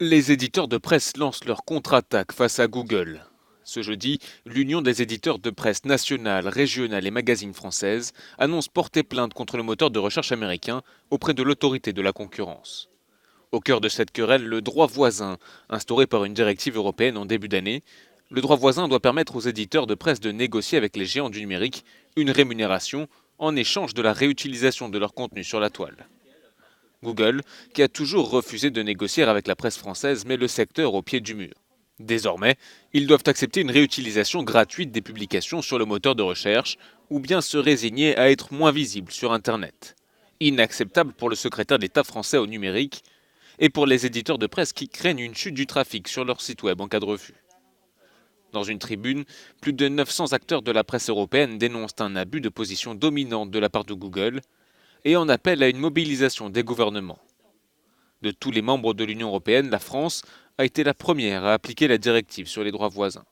Les éditeurs de presse lancent leur contre-attaque face à Google. Ce jeudi, l'Union des éditeurs de presse nationale, régionale et magazines françaises annonce porter plainte contre le moteur de recherche américain auprès de l'autorité de la concurrence. Au cœur de cette querelle, le droit voisin, instauré par une directive européenne en début d'année. Le droit voisin doit permettre aux éditeurs de presse de négocier avec les géants du numérique une rémunération en échange de la réutilisation de leur contenu sur la toile. Google, qui a toujours refusé de négocier avec la presse française, met le secteur au pied du mur. Désormais, ils doivent accepter une réutilisation gratuite des publications sur le moteur de recherche ou bien se résigner à être moins visibles sur Internet. Inacceptable pour le secrétaire d'État français au numérique et pour les éditeurs de presse qui craignent une chute du trafic sur leur site web en cas de refus. Dans une tribune, plus de 900 acteurs de la presse européenne dénoncent un abus de position dominante de la part de Google et en appellent à une mobilisation des gouvernements. De tous les membres de l'Union européenne, la France a été la première à appliquer la directive sur les droits voisins.